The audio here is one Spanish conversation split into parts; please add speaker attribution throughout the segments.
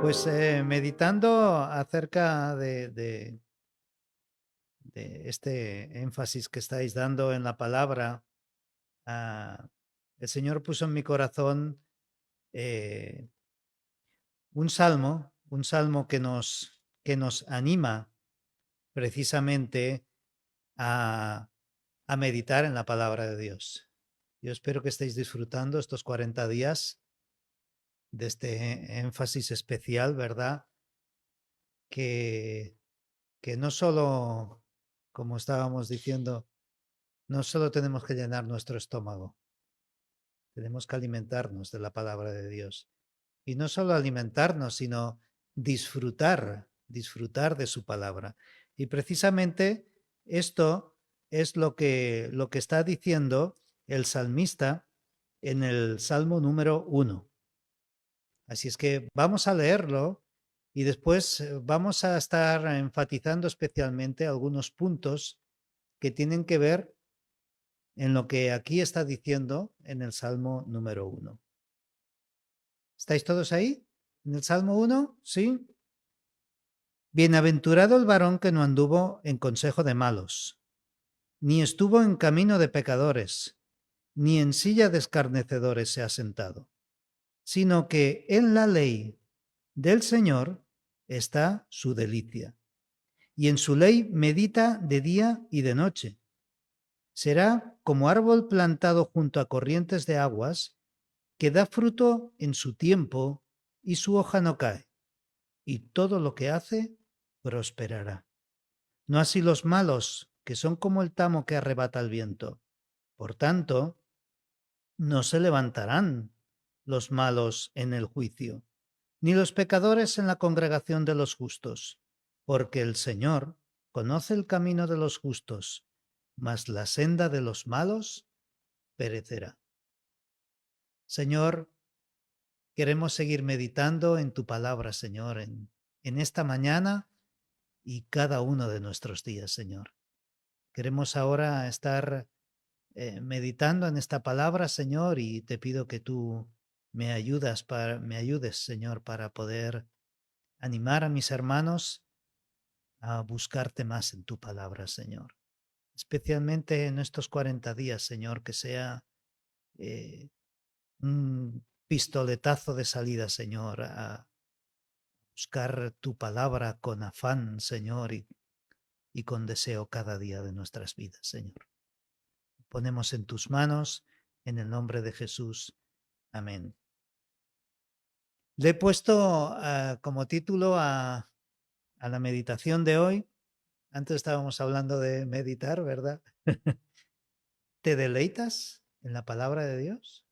Speaker 1: Pues meditando acerca de este énfasis que estáis dando en la palabra, ah, el Señor puso en mi corazón eh, un salmo que nos anima precisamente a, a meditar en la palabra de Dios. Yo espero que estéis disfrutando estos 40 días de este énfasis especial, ¿verdad? Que, que no solo, como estábamos diciendo, no solo tenemos que llenar nuestro estómago, tenemos que alimentarnos de la palabra de Dios. Y no solo alimentarnos, sino disfrutar de su palabra. Y precisamente esto es lo que está diciendo el salmista en el Salmo número 1. Así es que vamos a leerlo y después vamos a estar enfatizando especialmente algunos puntos que tienen que ver en lo que aquí está diciendo en el Salmo número 1. ¿Estáis todos ahí? ¿En el Salmo 1? ¿Sí? Bienaventurado el varón que no anduvo en consejo de malos, ni estuvo en camino de pecadores, ni en silla de escarnecedores se ha sentado, sino que en la ley del Señor está su delicia, y en su ley medita de día y de noche. Será como árbol plantado junto a corrientes de aguas, que da fruto en su tiempo y su hoja no cae, y todo lo que hace prosperará. No así los malos, que son como el tamo que arrebata el viento. Por tanto, no se levantarán los malos en el juicio, ni los pecadores en la congregación de los justos, porque el Señor conoce el camino de los justos, mas la senda de los malos perecerá. Señor, queremos seguir meditando en tu palabra, Señor, en esta mañana y cada uno de nuestros días, Señor. Queremos ahora estar meditando en esta palabra, Señor, y te pido que tú me ayudes, Señor, para poder animar a mis hermanos a buscarte más en tu palabra, Señor. Especialmente en estos 40 días, Señor, que sea eh, un pistoletazo de salida, Señor, a buscar tu palabra con afán, Señor, y con deseo cada día de nuestras vidas, Señor. Ponemos en tus manos, en el nombre de Jesús. Amén. Le he puesto como título a la meditación de hoy. Antes estábamos hablando de meditar, ¿verdad? ¿Te deleitas en la palabra de Dios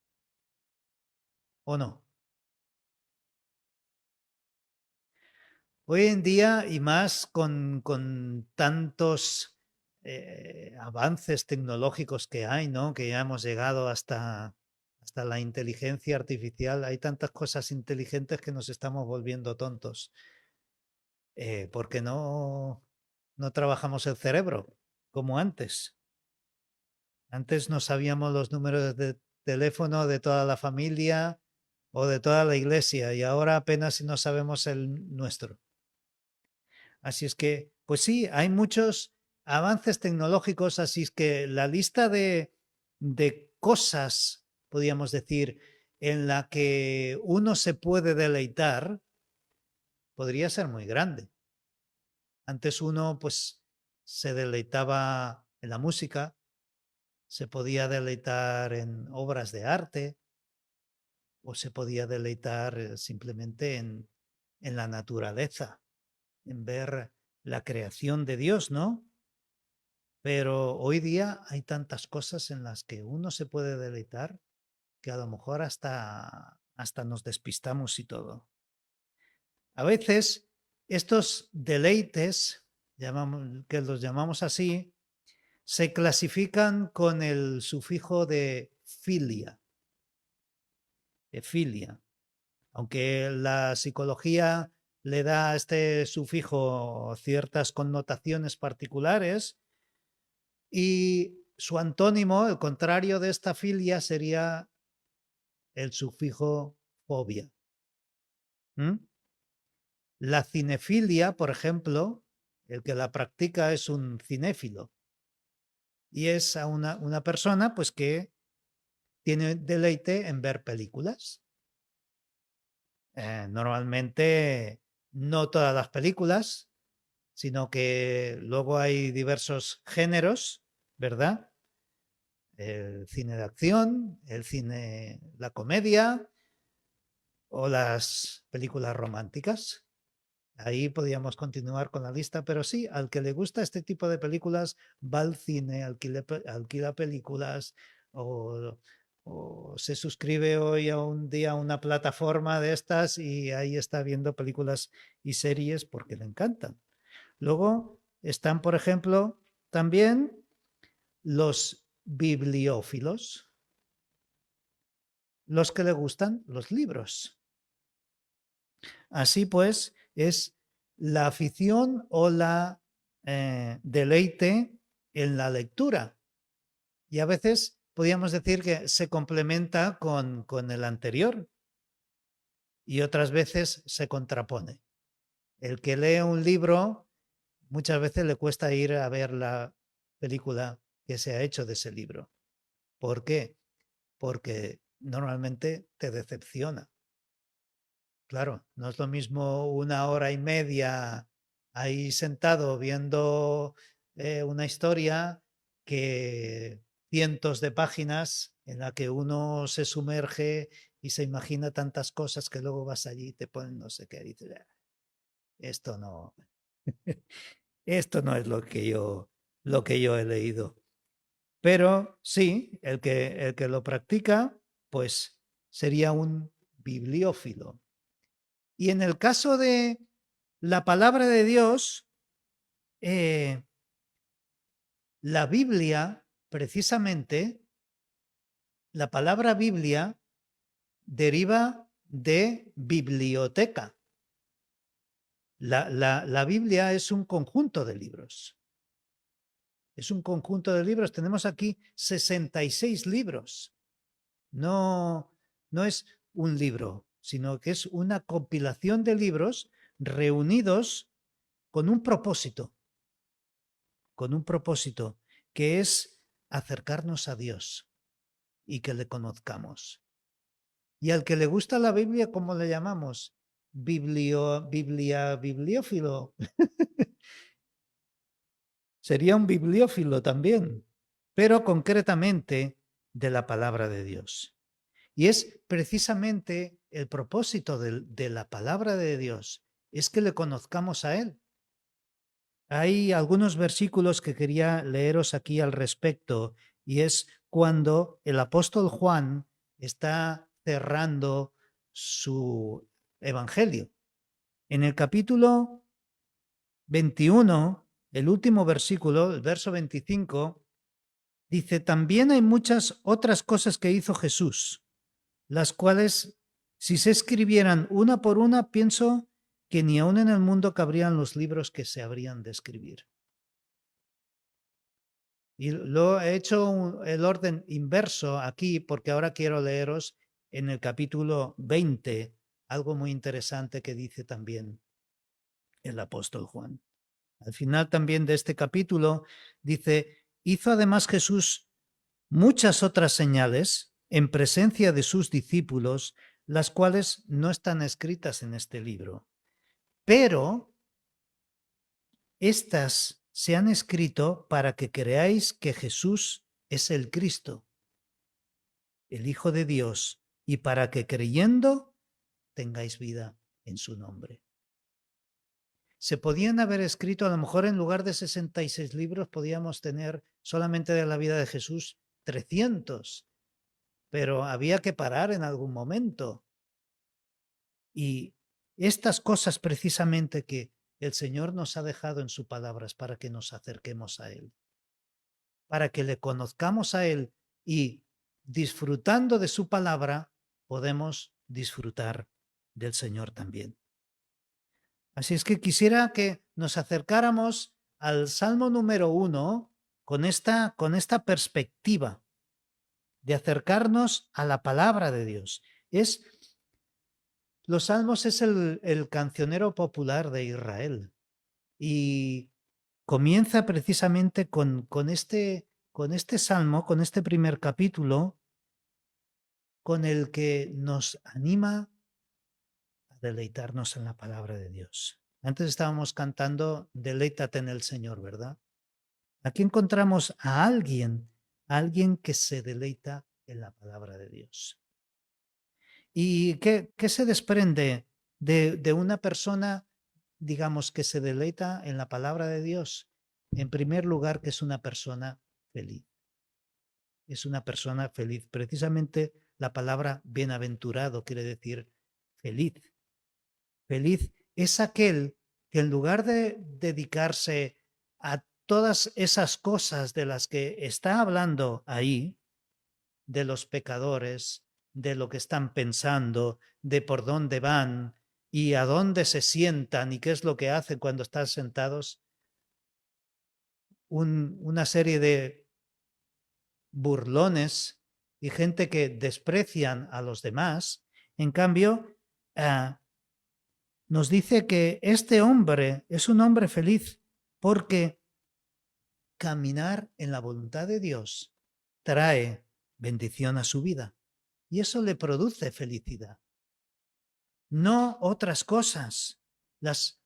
Speaker 1: o no? Hoy en día, y más con tantos avances tecnológicos que hay, ¿no? Que ya hemos llegado hasta la inteligencia artificial, hay tantas cosas inteligentes que nos estamos volviendo tontos. Porque no trabajamos el cerebro como antes. Antes no sabíamos los números de teléfono de toda la familia o de toda la iglesia y ahora apenas si no sabemos el nuestro. Así es que, pues sí, hay muchos avances tecnológicos, así es que la lista de cosas, podríamos decir, en la que uno se puede deleitar, podría ser muy grande. Antes uno, pues, se deleitaba en la música, se podía deleitar en obras de arte o se podía deleitar simplemente en la naturaleza, en ver la creación de Dios, ¿no? Pero hoy día hay tantas cosas en las que uno se puede deleitar que a lo mejor hasta nos despistamos y todo. A veces estos deleites, que los llamamos así, se clasifican con el sufijo de filia, aunque la psicología le da a este sufijo ciertas connotaciones particulares y su antónimo, el contrario de esta filia, sería el sufijo fobia. ¿Mm? La cinefilia, por ejemplo, el que la practica es un cinéfilo y es a una persona pues que tiene deleite en ver películas. Normalmente no todas las películas, sino que luego hay diversos géneros, ¿verdad? El cine de acción, el cine, la comedia o las películas románticas. Ahí podríamos continuar con la lista, pero sí, al que le gusta este tipo de películas va al cine, alquila películas o, o se suscribe hoy a un día a una plataforma de estas y ahí está viendo películas y series porque le encantan. Luego están, por ejemplo, también los bibliófilos, los que le gustan los libros. Así pues, es la afición o la deleite en la lectura. Y a veces podríamos decir que se complementa con el anterior y otras veces se contrapone. El que lee un libro muchas veces le cuesta ir a ver la película que se ha hecho de ese libro. ¿Por qué? Porque normalmente te decepciona. Claro, no es lo mismo 1 hora y media ahí sentado viendo una historia que cientos de páginas en la que uno se sumerge y se imagina tantas cosas que luego vas allí y te ponen no sé qué, y dices, esto no, esto no es lo que yo he leído. Pero sí, el que lo practica, pues sería un bibliófilo. Y en el caso de la palabra de Dios, la Biblia, precisamente, la palabra Biblia deriva de biblioteca. La Biblia es un conjunto de libros. Es un conjunto de libros. Tenemos aquí 66 libros. No, no es un libro, sino que es una compilación de libros reunidos con un propósito que es acercarnos a Dios y que le conozcamos. Y al que le gusta la Biblia, ¿cómo le llamamos? Bibliófilo. Sería un bibliófilo también, pero concretamente de la palabra de Dios. Y es precisamente el propósito de la palabra de Dios, es que le conozcamos a Él. Hay algunos versículos que quería leeros aquí al respecto, y es cuando el apóstol Juan está cerrando su evangelio. En el capítulo 21, el último versículo, el verso 25, dice, también hay muchas otras cosas que hizo Jesús, las cuales, si se escribieran una por una, pienso que ni aún en el mundo cabrían los libros que se habrían de escribir. Y lo he hecho el orden inverso aquí porque ahora quiero leeros en el capítulo 20 algo muy interesante que dice también el apóstol Juan. Al final también de este capítulo dice, hizo además Jesús muchas otras señales en presencia de sus discípulos, las cuales no están escritas en este libro, pero estas se han escrito para que creáis que Jesús es el Cristo, el Hijo de Dios, y para que creyendo tengáis vida en su nombre. Se podían haber escrito, a lo mejor en lugar de 66 libros, podíamos tener solamente de la vida de Jesús 300, pero había que parar en algún momento. Y estas cosas precisamente que el Señor nos ha dejado en su palabra es para que nos acerquemos a Él, para que le conozcamos a Él y disfrutando de su palabra podemos disfrutar del Señor también. Así es que quisiera que nos acercáramos al Salmo número 1 con esta perspectiva de acercarnos a la palabra de Dios. Es Los salmos es el cancionero popular de Israel y comienza precisamente con este salmo, con este primer capítulo, con el que nos anima a deleitarnos en la palabra de Dios. Antes estábamos cantando Deleítate en el Señor, ¿verdad? Aquí encontramos a alguien que se deleita en la palabra de Dios. ¿Y qué se desprende de una persona, digamos, que se deleita en la palabra de Dios? En primer lugar, que es una persona feliz. Es una persona feliz. Precisamente la palabra bienaventurado quiere decir feliz. Feliz es aquel que en lugar de dedicarse a todas esas cosas de las que está hablando ahí, de los pecadores, de lo que están pensando, de por dónde van y a dónde se sientan y qué es lo que hacen cuando están sentados, una serie de burlones y gente que desprecian a los demás. En cambio, nos dice que este hombre es un hombre feliz porque caminar en la voluntad de Dios trae bendición a su vida y eso le produce felicidad. No otras cosas. Las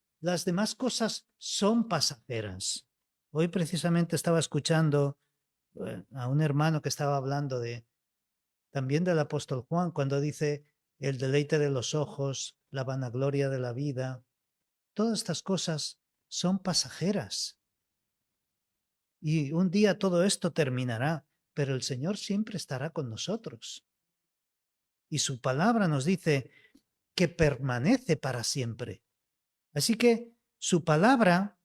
Speaker 1: demás cosas son pasajeras. Hoy precisamente estaba escuchando a un hermano que estaba hablando también del apóstol Juan, cuando dice el deleite de los ojos, la vanagloria de la vida. Todas estas cosas son pasajeras. Y un día todo esto terminará, pero el Señor siempre estará con nosotros. Y su palabra nos dice que permanece para siempre. Así que su palabra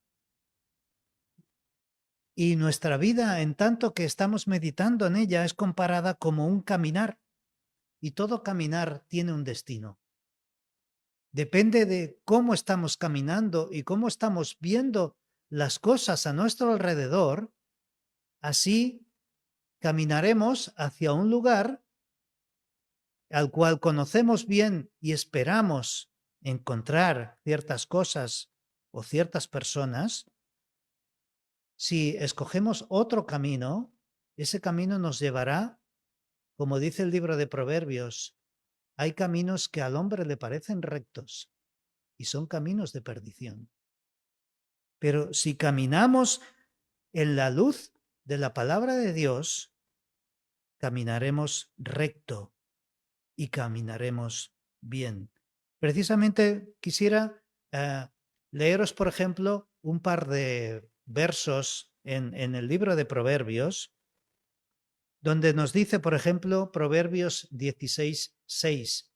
Speaker 1: y nuestra vida, en tanto que estamos meditando en ella, es comparada como un caminar. Y todo caminar tiene un destino. Depende de cómo estamos caminando y cómo estamos viendo las cosas a nuestro alrededor, así caminaremos hacia un lugar al cual conocemos bien y esperamos encontrar ciertas cosas o ciertas personas. Si escogemos otro camino, ese camino nos llevará, como dice el libro de Proverbios, hay caminos que al hombre le parecen rectos y son caminos de perdición. Pero si caminamos en la luz de la palabra de Dios, caminaremos recto y caminaremos bien. Precisamente quisiera leeros, por ejemplo, un par de versos en el libro de Proverbios, donde nos dice, por ejemplo, Proverbios 16:6.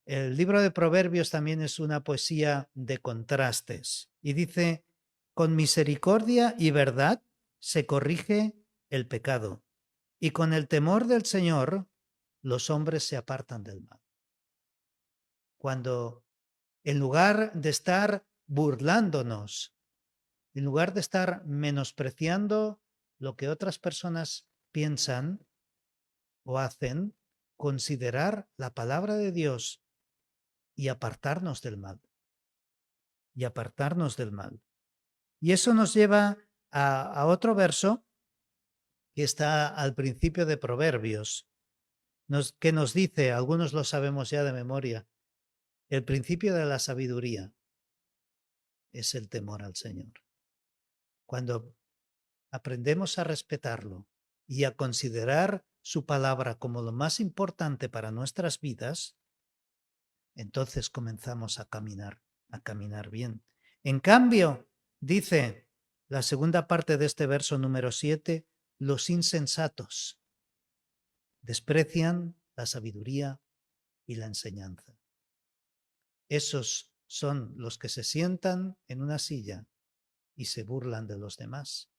Speaker 1: El libro de Proverbios también es una poesía de contrastes y dice, con misericordia y verdad se corrige el pecado y con el temor del Señor los hombres se apartan del mal. Cuando en lugar de estar burlándonos, en lugar de estar menospreciando lo que otras personas piensan o hacen, considerar la palabra de Dios y apartarnos del mal. Y apartarnos del mal. Y eso nos lleva a otro verso que está al principio de Proverbios, que nos dice, algunos lo sabemos ya de memoria, el principio de la sabiduría es el temor al Señor. Cuando aprendemos a respetarlo y a considerar su palabra como lo más importante para nuestras vidas, entonces comenzamos a caminar bien. En cambio, dice la segunda parte de este verso número 7, los insensatos desprecian la sabiduría y la enseñanza. Esos son los que se sientan en una silla y se burlan de los demás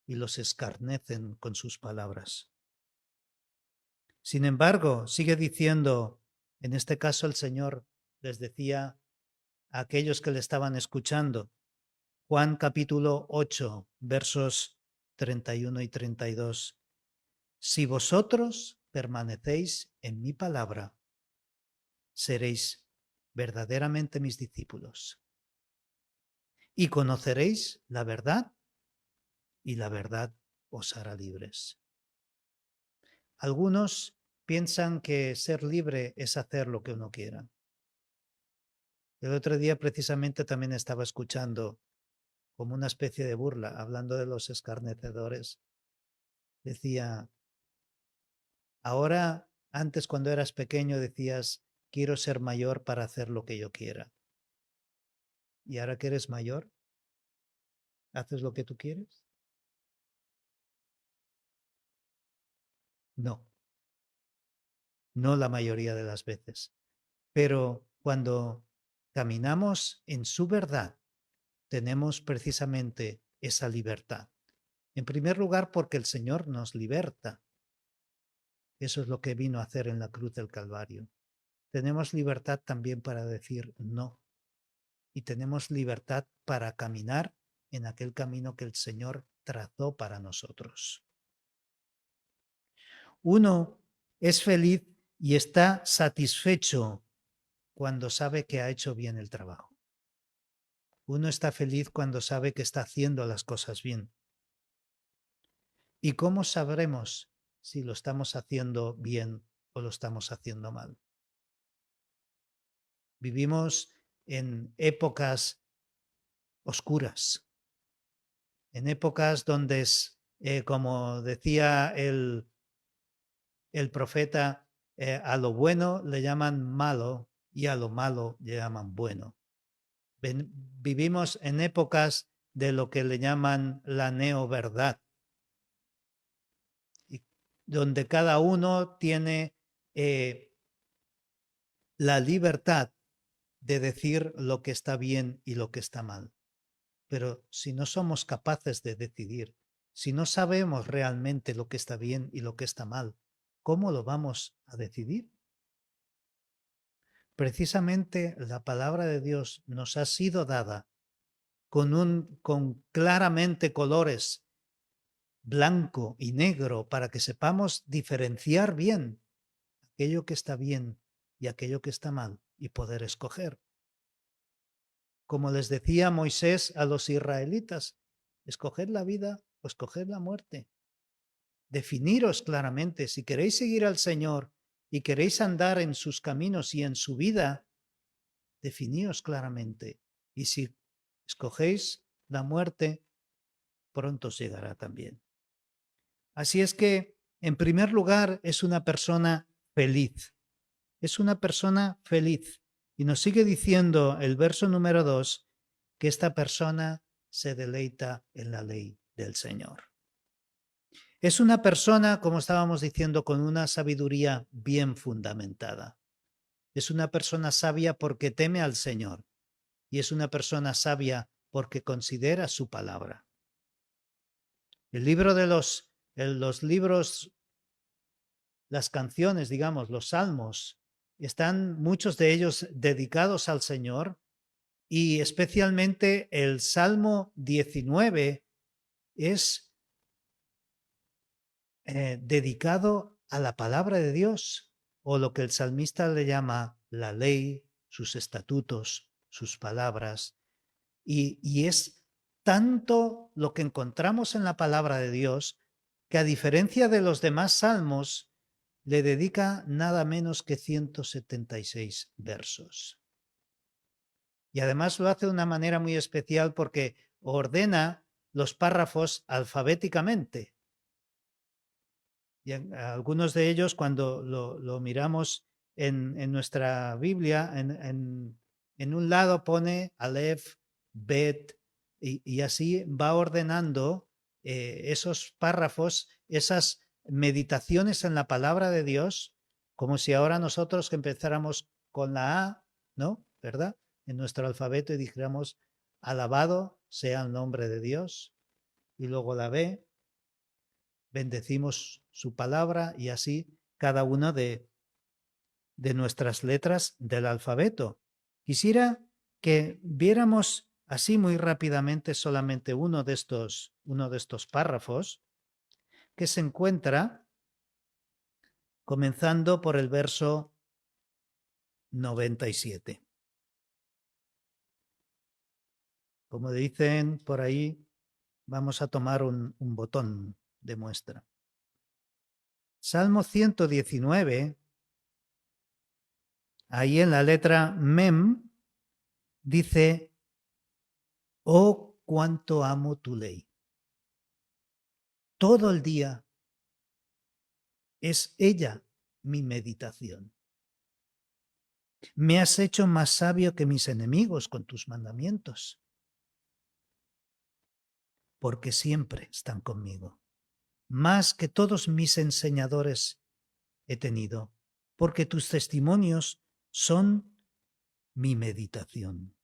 Speaker 1: y los escarnecen con sus palabras. Sin embargo, sigue diciendo, en este caso el Señor les decía a aquellos que le estaban escuchando, Juan capítulo 8, versos 31 y 32, si vosotros permanecéis en mi palabra, seréis verdaderamente mis discípulos. Y conoceréis la verdad, y la verdad os hará libres. Algunos piensan que ser libre es hacer lo que uno quiera. El otro día precisamente también estaba escuchando como una especie de burla, hablando de los escarnecedores. Decía, ahora, antes cuando eras pequeño decías, quiero ser mayor para hacer lo que yo quiera. ¿Y ahora que eres mayor, haces lo que tú quieres? No, no la mayoría de las veces. Pero cuando caminamos en su verdad, tenemos precisamente esa libertad. En primer lugar, porque el Señor nos liberta. Eso es lo que vino a hacer en la cruz del Calvario. Tenemos libertad también para decir no. Y tenemos libertad para caminar en aquel camino que el Señor trazó para nosotros. Uno es feliz y está satisfecho cuando sabe que ha hecho bien el trabajo. Uno está feliz cuando sabe que está haciendo las cosas bien. ¿Y cómo sabremos si lo estamos haciendo bien o lo estamos haciendo mal? Vivimos en épocas oscuras, en épocas donde, como decía el profeta, a lo bueno le llaman malo y a lo malo le llaman bueno. Vivimos en épocas de lo que le llaman la neoverdad, donde cada uno tiene la libertad de decir lo que está bien y lo que está mal. Pero si no somos capaces de decidir, si no sabemos realmente lo que está bien y lo que está mal, ¿cómo lo vamos a decidir? Precisamente la palabra de Dios nos ha sido dada con claramente colores blanco y negro para que sepamos diferenciar bien aquello que está bien y aquello que está mal y poder escoger. Como les decía Moisés a los israelitas, escoged la vida o escoged la muerte. Definiros claramente, si queréis seguir al Señor y queréis andar en sus caminos y en su vida, definíos claramente. Y si escogéis la muerte, pronto os llegará también. Así es que, en primer lugar, es una persona feliz. Es una persona feliz. Y nos sigue diciendo el verso número 2 que esta persona se deleita en la ley del Señor. Es una persona, como estábamos diciendo, con una sabiduría bien fundamentada. Es una persona sabia porque teme al Señor. Y es una persona sabia porque considera su palabra. El libro de los libros, las canciones, digamos, los salmos, están muchos de ellos dedicados al Señor y especialmente el Salmo 19 es dedicado a la palabra de Dios o lo que el salmista le llama la ley, sus estatutos, sus palabras. Y es tanto lo que encontramos en la palabra de Dios que a diferencia de los demás salmos, le dedica nada menos que 176 versos. Y además lo hace de una manera muy especial porque ordena los párrafos alfabéticamente. Y algunos de ellos, cuando lo miramos en nuestra Biblia, en un lado pone Aleph, Bet, y así va ordenando esos párrafos, esas meditaciones en la palabra de Dios, como si ahora nosotros que empezáramos con la A, ¿no? ¿Verdad? En nuestro alfabeto y dijéramos, alabado sea el nombre de Dios, y luego la B, bendecimos su palabra y así cada una de nuestras letras del alfabeto. Quisiera que viéramos así muy rápidamente solamente uno de estos párrafos que se encuentra comenzando por el verso 97. Como dicen por ahí, vamos a tomar un botón de muestra. Salmo 119, ahí en la letra Mem, dice, oh, cuánto amo tu ley. Todo el día es ella mi meditación. Me has hecho más sabio que mis enemigos con tus mandamientos, porque siempre están conmigo. Más que todos mis enseñadores he tenido, porque tus testimonios son mi meditación.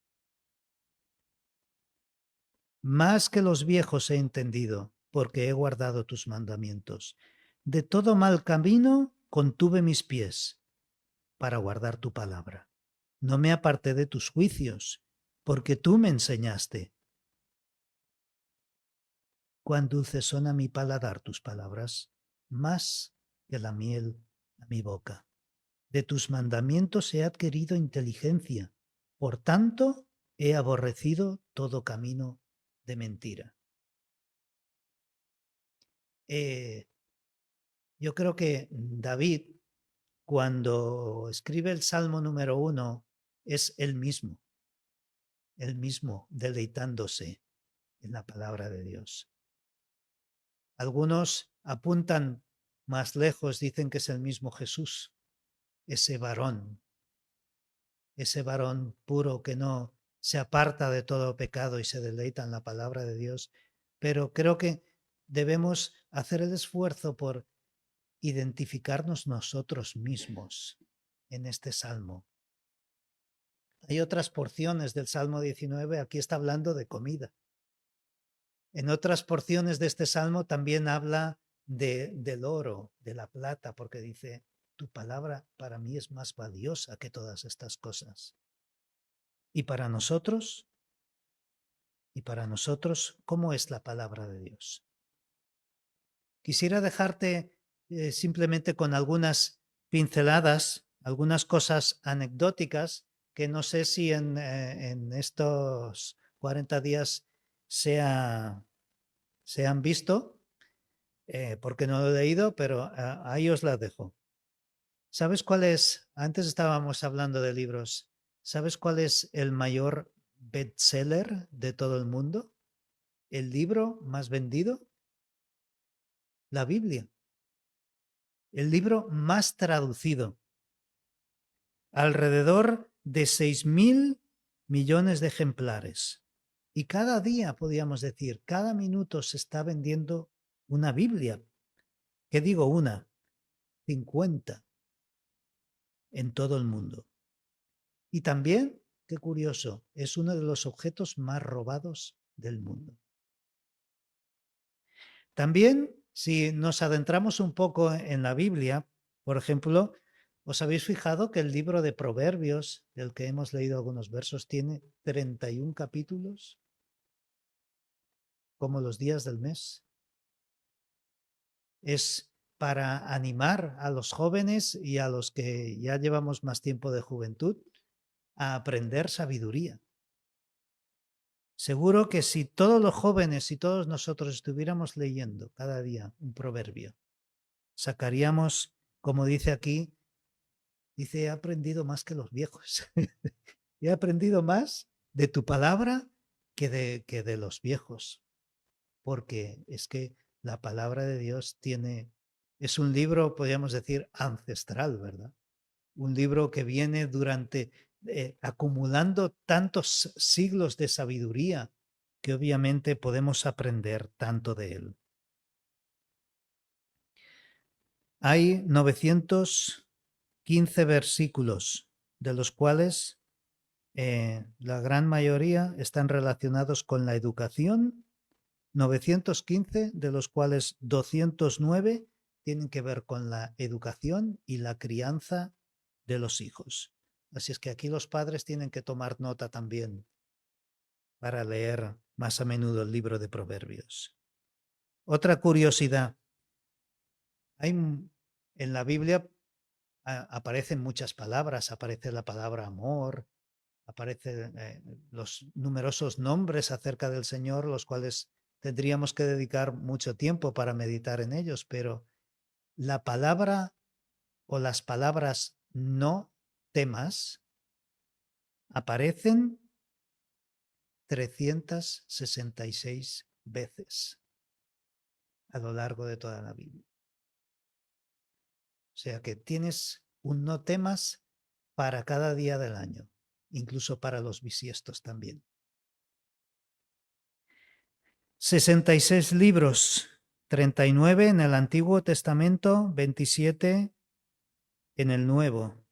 Speaker 1: Más que los viejos he entendido, porque he guardado tus mandamientos. De todo mal camino contuve mis pies para guardar tu palabra. No me aparté de tus juicios, porque tú me enseñaste. Cuán dulces son a mi paladar tus palabras, más que la miel a mi boca. De tus mandamientos he adquirido inteligencia, por tanto he aborrecido todo camino de mentira. Yo creo que David, cuando escribe el Salmo número 1, es él mismo deleitándose en la palabra de Dios. Algunos apuntan más lejos, dicen que es el mismo Jesús, ese varón puro que no se aparta de todo pecado y se deleita en la palabra de Dios. Pero creo que debemos hacer el esfuerzo por identificarnos nosotros mismos en este salmo. Hay otras porciones del Salmo 19, aquí está hablando de comida. En otras porciones de este salmo también habla del oro, de la plata, porque dice, tu palabra para mí es más valiosa que todas estas cosas. Y para nosotros, ¿cómo es la palabra de Dios? Quisiera dejarte simplemente con algunas pinceladas, algunas cosas anecdóticas que no sé si en estos 40 días se han visto, porque no lo he leído, pero ahí os las dejo. ¿Sabes cuál es? Antes estábamos hablando de libros. ¿Sabes cuál es el mayor bestseller de todo el mundo? ¿El libro más vendido? La Biblia. El libro más traducido. Alrededor de 6.000 millones de ejemplares. Y cada día, podríamos decir, cada minuto se está vendiendo una Biblia. ¿Qué digo una? 50 en todo el mundo. Y también, qué curioso, es uno de los objetos más robados del mundo. También, si nos adentramos un poco en la Biblia, por ejemplo, ¿os habéis fijado que el libro de Proverbios, del que hemos leído algunos versos, tiene 31 capítulos? Como los días del mes. Es para animar a los jóvenes y a los que ya llevamos más tiempo de juventud a aprender sabiduría. Seguro que si todos los jóvenes y todos nosotros estuviéramos leyendo cada día un proverbio, sacaríamos, como dice aquí, dice, he aprendido más que los viejos. He aprendido más de tu palabra que de los viejos. Porque es que la palabra de Dios es un libro, podríamos decir, ancestral, ¿verdad? Un libro que viene acumulando tantos siglos de sabiduría que obviamente podemos aprender tanto de él. Hay 915 versículos, de los cuales la gran mayoría están relacionados con la educación, 915, de los cuales 209 tienen que ver con la educación y la crianza de los hijos. Así es que aquí los padres tienen que tomar nota también para leer más a menudo el libro de Proverbios. Otra curiosidad, en la Biblia aparecen muchas palabras, aparece la palabra amor, aparecen los numerosos nombres acerca del Señor, los cuales tendríamos que dedicar mucho tiempo para meditar en ellos, pero la palabra o las palabras no temas aparecen 366 veces a lo largo de toda la Biblia. O sea que tienes un no temas para cada día del año, incluso para los bisiestos también. 66 libros, 39 en el Antiguo Testamento, 27 en el Nuevo.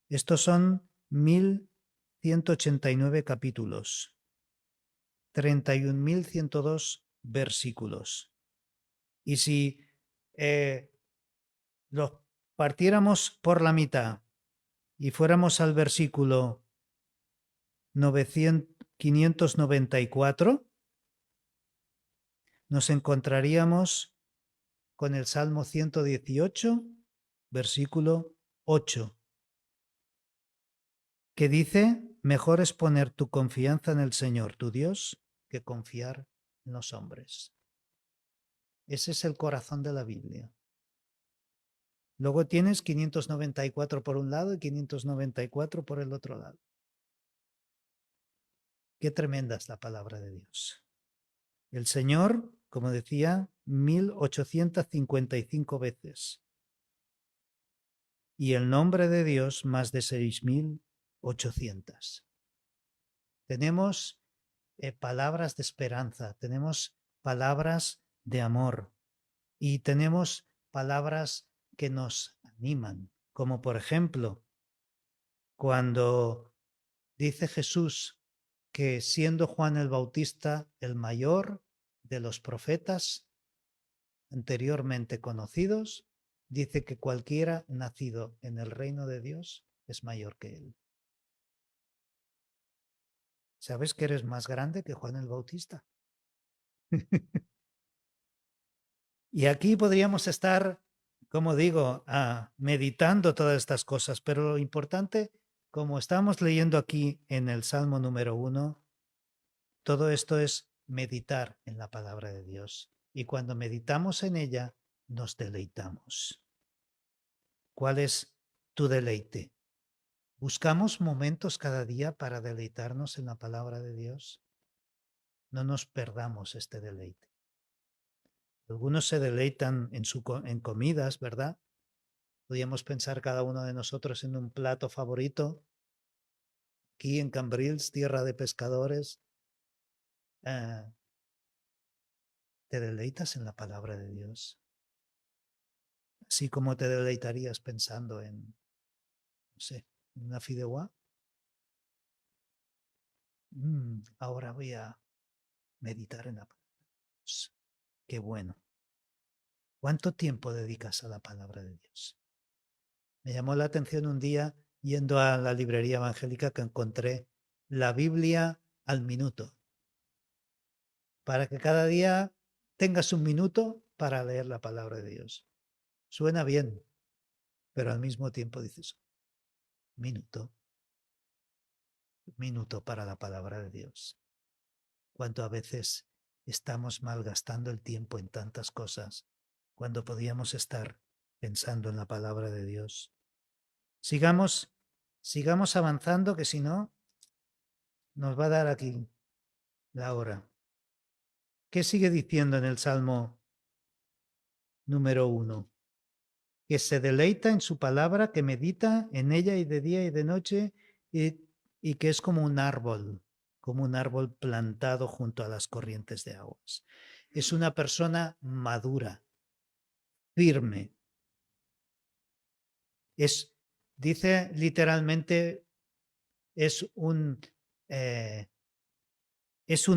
Speaker 1: Estos son 1189 capítulos, 31.102 versículos. Y si los partiéramos por la mitad y fuéramos al versículo 594, nos encontraríamos con el Salmo 118, versículo 8, que dice: mejor es poner tu confianza en el Señor, tu Dios, que confiar en los hombres. Ese es el corazón de la Biblia. Luego tienes 594 por un lado y 594 por el otro lado. Qué tremenda es la palabra de Dios. El Señor, como decía, 1855 veces. Y el nombre de Dios más de 6800. Tenemos palabras de esperanza, tenemos palabras de amor y tenemos palabras que nos animan, como por ejemplo, cuando dice Jesús que siendo Juan el Bautista el mayor de los profetas anteriormente conocidos, dice que cualquiera nacido en el reino de Dios es mayor que él. ¿Sabes que eres más grande que Juan el Bautista? Y aquí podríamos estar, como digo, meditando todas estas cosas, pero lo importante, como estamos leyendo aquí en el Salmo número 1, todo esto es meditar en la palabra de Dios. Y cuando meditamos en ella, nos deleitamos. ¿Cuál es tu deleite? ¿Buscamos momentos cada día para deleitarnos en la palabra de Dios? No nos perdamos este deleite. Algunos se deleitan en comidas, ¿verdad? Podríamos pensar cada uno de nosotros en un plato favorito. Aquí en Cambrils, tierra de pescadores, te deleitas en la palabra de Dios. Así como te deleitarías pensando en, no sé, en una fideuá. Ahora voy a meditar en la palabra de Dios. Qué bueno. ¿Cuánto tiempo dedicas a la palabra de Dios? Me llamó la atención un día yendo a la librería evangélica que encontré la Biblia al minuto. Para que cada día tengas un minuto para leer la palabra de Dios. Suena bien, pero al mismo tiempo dices, minuto para la palabra de Dios. Cuánto a veces estamos malgastando el tiempo en tantas cosas cuando podíamos estar pensando en la palabra de Dios. Sigamos avanzando, que si no, nos va a dar aquí la hora. ¿Qué sigue diciendo en el Salmo número 1? Que se deleita en su palabra, que medita en ella y de día y de noche, y que es como un árbol plantado junto a las corrientes de aguas. Es una persona madura, firme. Dice literalmente, es un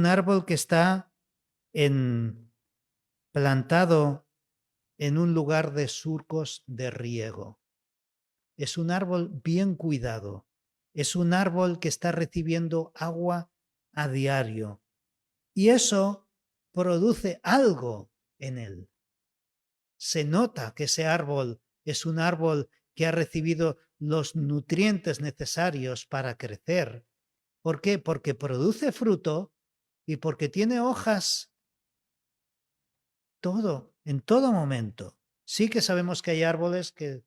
Speaker 1: árbol que está plantado en un lugar de surcos de riego. Es un árbol bien cuidado. Es un árbol que está recibiendo agua a diario. Y eso produce algo en él. Se nota que ese árbol es un árbol que ha recibido los nutrientes necesarios para crecer. ¿Por qué? Porque produce fruto y porque tiene hojas en todo momento. Sí que sabemos que hay árboles que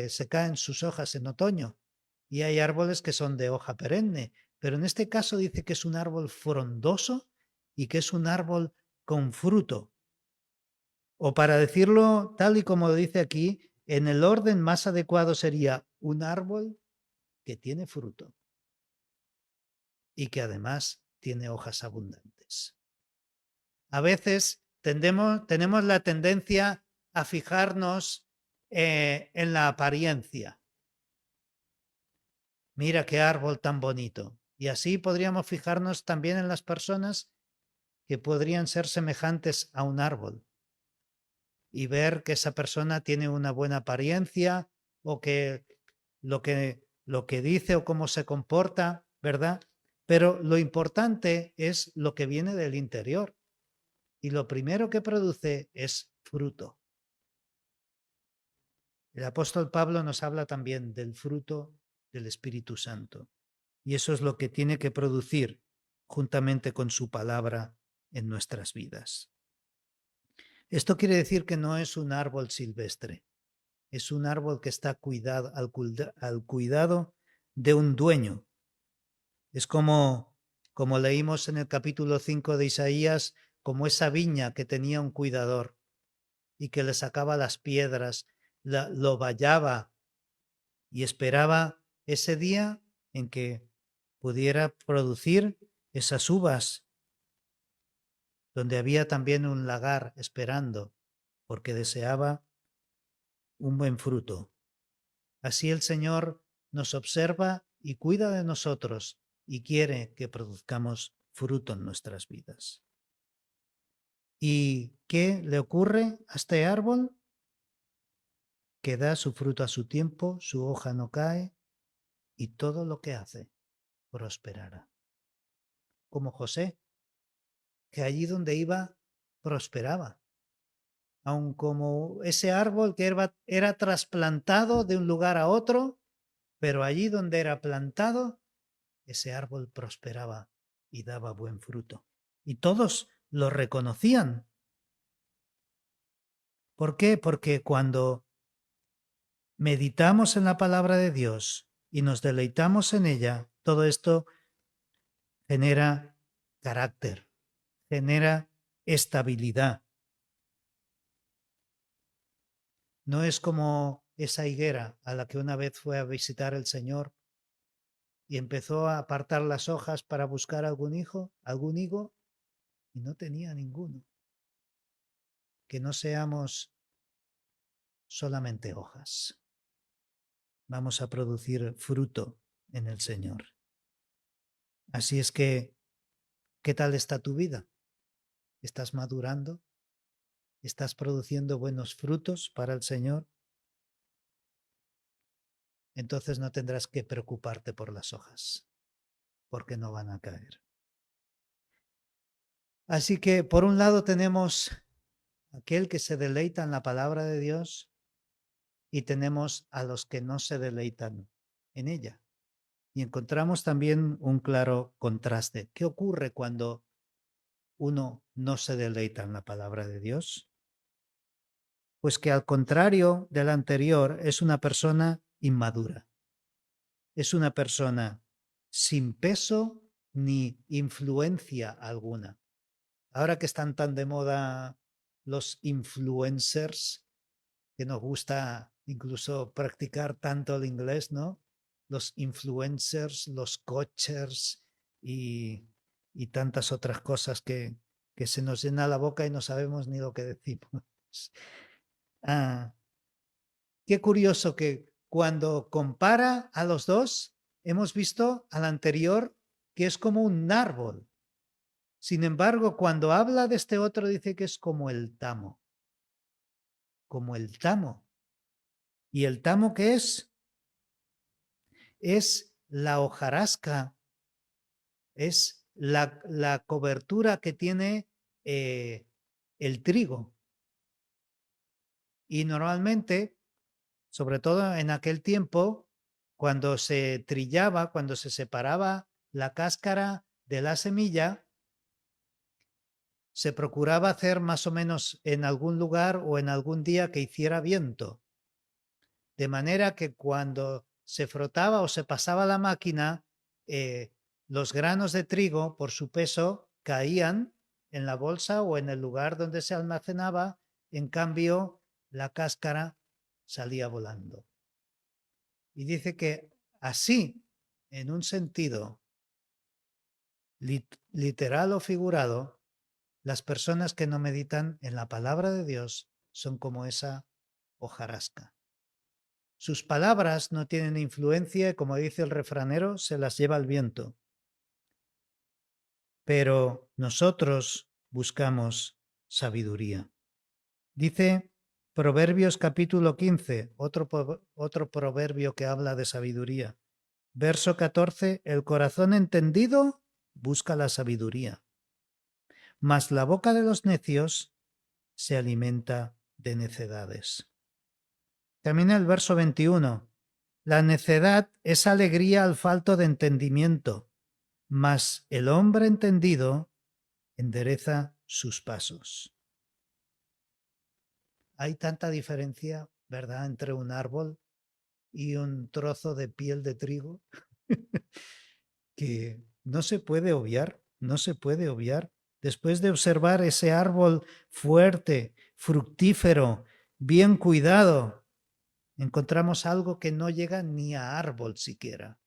Speaker 1: se caen sus hojas en otoño y hay árboles que son de hoja perenne, pero en este caso dice que es un árbol frondoso y que es un árbol con fruto. O para decirlo tal y como lo dice aquí, en el orden más adecuado sería un árbol que tiene fruto y que además tiene hojas abundantes. A veces tenemos la tendencia a fijarnos en la apariencia. Mira qué árbol tan bonito. Y así podríamos fijarnos también en las personas que podrían ser semejantes a un árbol y ver que esa persona tiene una buena apariencia o que lo que dice o cómo se comporta, ¿verdad? Pero lo importante es lo que viene del interior. Y lo primero que produce es fruto. El apóstol Pablo nos habla también del fruto del Espíritu Santo. Y eso es lo que tiene que producir juntamente con su palabra en nuestras vidas. Esto quiere decir que no es un árbol silvestre, es un árbol que está al cuidado de un dueño. Es como leímos en el capítulo 5 de Isaías, como esa viña que tenía un cuidador y que le sacaba las piedras, lo vallaba y esperaba ese día en que pudiera producir esas uvas, donde había también un lagar esperando, porque deseaba un buen fruto. Así el Señor nos observa y cuida de nosotros y quiere que produzcamos fruto en nuestras vidas. ¿Y qué le ocurre a este árbol? Que da su fruto a su tiempo, su hoja no cae y todo lo que hace prosperará. Como José, que allí donde iba prosperaba. Aun como ese árbol que era trasplantado de un lugar a otro, pero allí donde era plantado, ese árbol prosperaba y daba buen fruto. Y todos lo reconocían. ¿Por qué? Porque cuando meditamos en la palabra de Dios y nos deleitamos en ella, todo esto genera carácter, genera estabilidad. No es como esa higuera a la que una vez fue a visitar el Señor y empezó a apartar las hojas para buscar algún higo, y no tenía ninguno. Que no seamos solamente hojas. Vamos a producir fruto en el Señor. Así es que, ¿qué tal está tu vida? ¿Estás madurando? ¿Estás produciendo buenos frutos para el Señor? Entonces no tendrás que preocuparte por las hojas, porque no van a caer. Así que, por un lado, tenemos aquel que se deleita en la palabra de Dios y tenemos a los que no se deleitan en ella. Y encontramos también un claro contraste. ¿Qué ocurre cuando uno no se deleita en la palabra de Dios? Pues que al contrario del anterior es una persona inmadura. Es una persona sin peso ni influencia alguna. Ahora que están tan de moda los influencers, que nos gusta incluso practicar tanto el inglés, ¿no? Los influencers, los coachers y tantas otras cosas que se nos llena la boca y no sabemos ni lo que decimos. Ah, qué curioso que cuando compara a los dos, hemos visto al anterior que es como un árbol. Sin embargo, cuando habla de este otro, dice que es como el tamo. Como el tamo. ¿Y el tamo qué es? Es la hojarasca, es la cobertura que tiene el trigo. Y normalmente sobre todo en aquel tiempo, cuando se trillaba, cuando se separaba la cáscara de la semilla, se procuraba hacer más o menos en algún lugar o en algún día que hiciera viento, de manera que cuando se frotaba o se pasaba la máquina, los granos de trigo, por su peso, caían en la bolsa o en el lugar donde se almacenaba, en cambio, la cáscara salía volando. Y dice que así, en un sentido literal o figurado, las personas que no meditan en la palabra de Dios son como esa hojarasca. Sus palabras no tienen influencia y, como dice el refranero, se las lleva el viento. Pero nosotros buscamos sabiduría. Dice Proverbios capítulo 15, otro proverbio que habla de sabiduría. Verso 14, el corazón entendido busca la sabiduría, mas la boca de los necios se alimenta de necedades. Termina el verso 21. La necedad es alegría al falto de entendimiento, mas el hombre entendido endereza sus pasos. Hay tanta diferencia, ¿verdad?, entre un árbol y un trozo de piel de trigo que no se puede obviar, no se puede obviar. Después de observar ese árbol fuerte, fructífero, bien cuidado, encontramos algo que no llega ni a árbol siquiera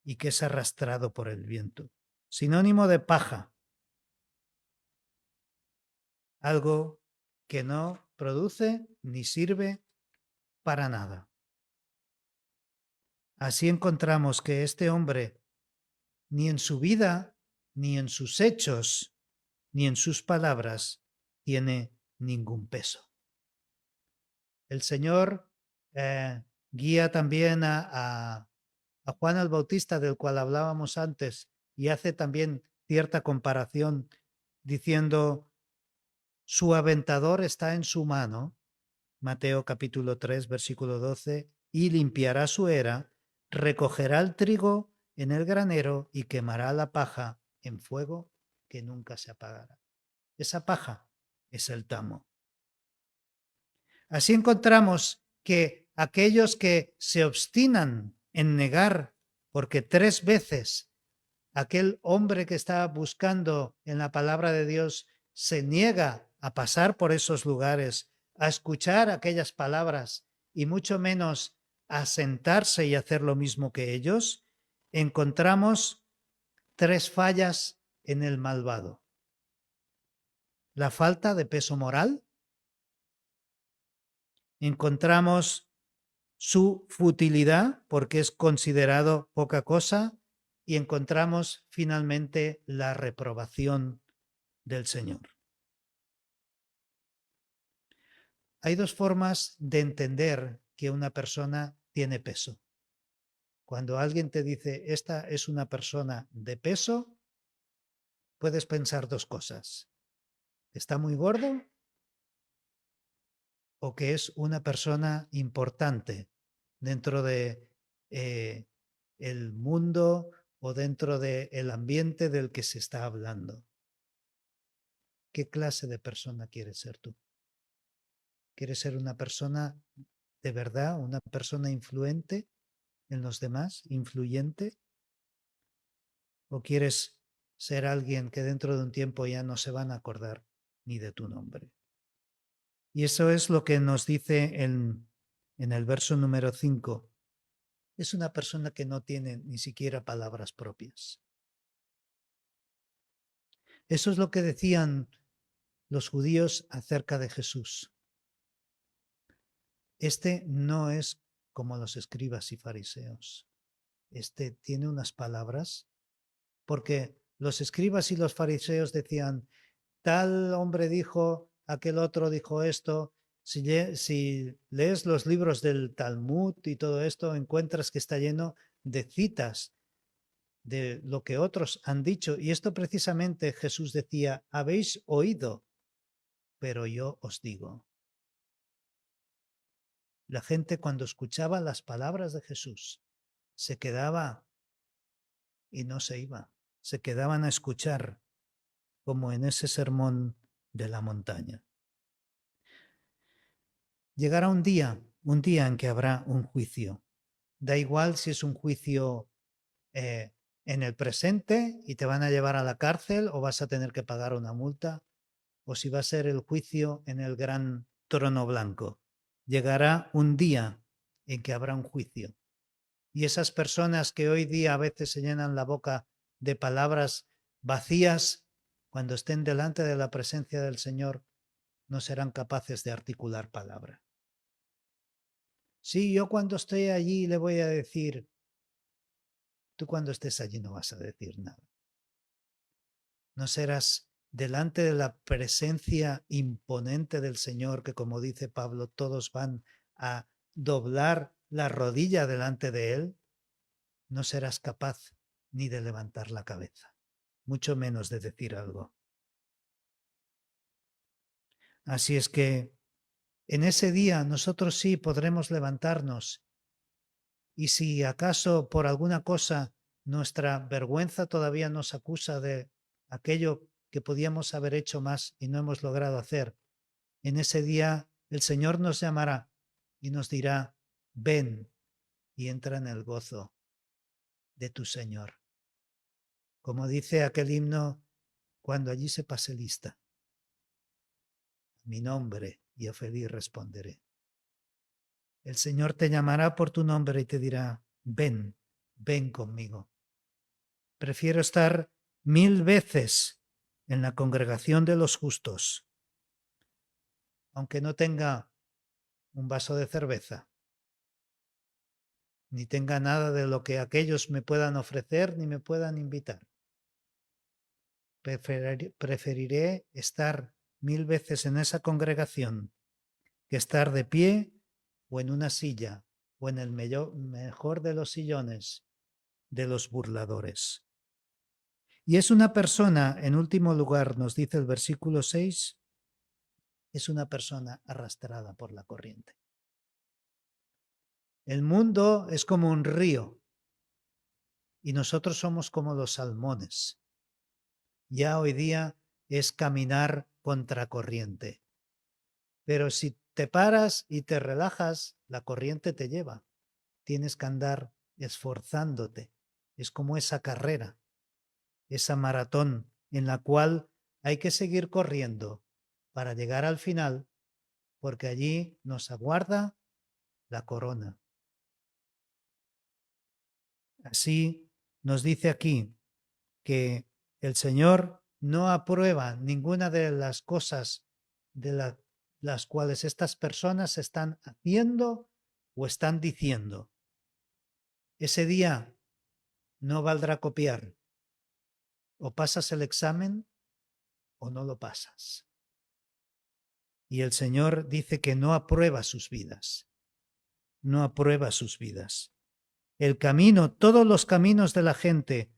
Speaker 1: y que es arrastrado por el viento. Sinónimo de paja. Algo que no produce ni sirve para nada. Así encontramos que este hombre ni en su vida, ni en sus hechos, ni en sus palabras tiene ningún peso. El Señor guía también a Juan el Bautista, del cual hablábamos antes, y hace también cierta comparación diciendo, su aventador está en su mano, Mateo capítulo 3, versículo 12, y limpiará su era, recogerá el trigo en el granero y quemará la paja en fuego que nunca se apagará. Esa paja es el tamo. Así encontramos que aquellos que se obstinan en negar, porque 3 veces aquel hombre que está buscando en la palabra de Dios se niega a pasar por esos lugares, a escuchar aquellas palabras y mucho menos a sentarse y hacer lo mismo que ellos, encontramos 3 fallas en el malvado. La falta de peso moral, encontramos su futilidad porque es considerado poca cosa y encontramos finalmente la reprobación del Señor. Hay 2 formas de entender que una persona tiene peso. Cuando alguien te dice, esta es una persona de peso, puedes pensar 2 cosas. ¿Está muy gordo? ¿O que es una persona importante dentro de el mundo o dentro del ambiente del que se está hablando? ¿Qué clase de persona quieres ser tú? ¿Quieres ser una persona de verdad, una persona influente en los demás, influyente? ¿O quieres ser alguien que dentro de un tiempo ya no se van a acordar ni de tu nombre? Y eso es lo que nos dice en el verso número 5. Es una persona que no tiene ni siquiera palabras propias. Eso es lo que decían los judíos acerca de Jesús. Este no es como los escribas y fariseos. Este tiene unas palabras, porque los escribas y los fariseos decían, tal hombre dijo, aquel otro dijo esto. Si lees los libros del Talmud y todo esto, encuentras que está lleno de citas de lo que otros han dicho. Y esto precisamente Jesús decía, habéis oído, pero yo os digo. La gente cuando escuchaba las palabras de Jesús se quedaba y no se iba. Se quedaban a escuchar, como en ese sermón de la montaña. Llegará un día en que habrá un juicio. Da igual si es un juicio en el presente y te van a llevar a la cárcel o vas a tener que pagar una multa, o si va a ser el juicio en el gran trono blanco. Llegará un día en que habrá un juicio. Y esas personas que hoy día a veces se llenan la boca de palabras vacías, cuando estén delante de la presencia del Señor, no serán capaces de articular palabra. Sí, yo cuando estoy allí le voy a decir, tú cuando estés allí no vas a decir nada. No serás delante de la presencia imponente del Señor, que como dice Pablo, todos van a doblar la rodilla delante de Él, no serás capaz ni de levantar la cabeza, mucho menos de decir algo. Así es que en ese día nosotros sí podremos levantarnos, y si acaso por alguna cosa nuestra vergüenza todavía nos acusa de aquello que podíamos haber hecho más y no hemos logrado hacer, en ese día el Señor nos llamará y nos dirá, ven y entra en el gozo de tu Señor. Como dice aquel himno, cuando allí se pase lista, a mi nombre yo feliz responderé. El Señor te llamará por tu nombre y te dirá, ven, ven conmigo. Prefiero estar 1000 veces en la congregación de los justos, aunque no tenga un vaso de cerveza, ni tenga nada de lo que aquellos me puedan ofrecer ni me puedan invitar. Preferiré estar 1000 veces en esa congregación que estar de pie o en una silla o en el mejor de los sillones de los burladores. Y es una persona, en último lugar, nos dice el versículo 6, es una persona arrastrada por la corriente. El mundo es como un río y nosotros somos como los salmones. Ya hoy día es caminar contracorriente. Pero si te paras y te relajas, la corriente te lleva. Tienes que andar esforzándote. Es como esa carrera, esa maratón en la cual hay que seguir corriendo para llegar al final, porque allí nos aguarda la corona. Así nos dice aquí que el Señor no aprueba ninguna de las cosas de las cuales estas personas están haciendo o están diciendo. Ese día no valdrá copiar. O pasas el examen o no lo pasas. Y el Señor dice que no aprueba sus vidas. No aprueba sus vidas. El camino, todos los caminos de la gente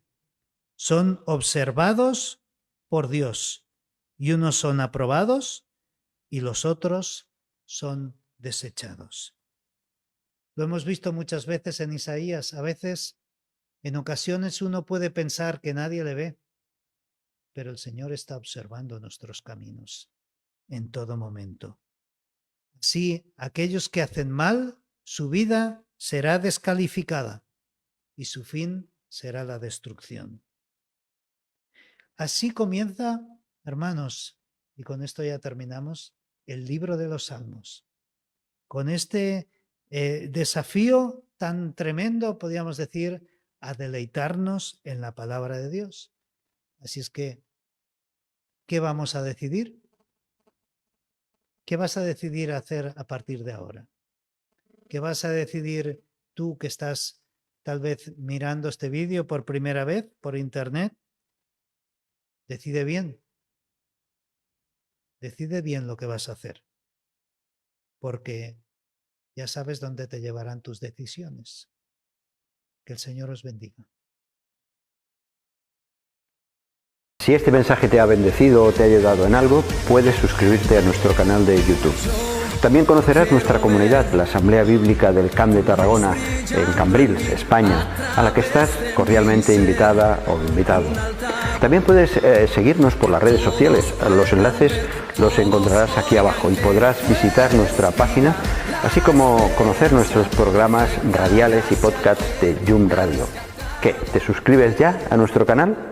Speaker 1: son observados por Dios, y unos son aprobados y los otros son desechados. Lo hemos visto muchas veces en Isaías. A veces, en ocasiones, uno puede pensar que nadie le ve, pero el Señor está observando nuestros caminos en todo momento. Así, aquellos que hacen mal, su vida será descalificada y su fin será la destrucción. Así comienza, hermanos, y con esto ya terminamos, el libro de los Salmos. Con este desafío tan tremendo, podríamos decir, a deleitarnos en la palabra de Dios. Así es que, ¿qué vamos a decidir? ¿Qué vas a decidir hacer a partir de ahora? ¿Qué vas a decidir tú que estás tal vez mirando este vídeo por primera vez por internet? Decide bien. Decide bien lo que vas a hacer. Porque ya sabes dónde te llevarán tus decisiones. Que el Señor os bendiga.
Speaker 2: Si este mensaje te ha bendecido o te ha ayudado en algo, puedes suscribirte a nuestro canal de YouTube. También conocerás nuestra comunidad, la Asamblea Bíblica del Camp de Tarragona, en Cambrils, España, a la que estás cordialmente invitada o invitado. También puedes seguirnos por las redes sociales. Los enlaces los encontrarás aquí abajo y podrás visitar nuestra página, así como conocer nuestros programas radiales y podcasts de Yum Radio. ¿Qué? ¿Te suscribes ya a nuestro canal?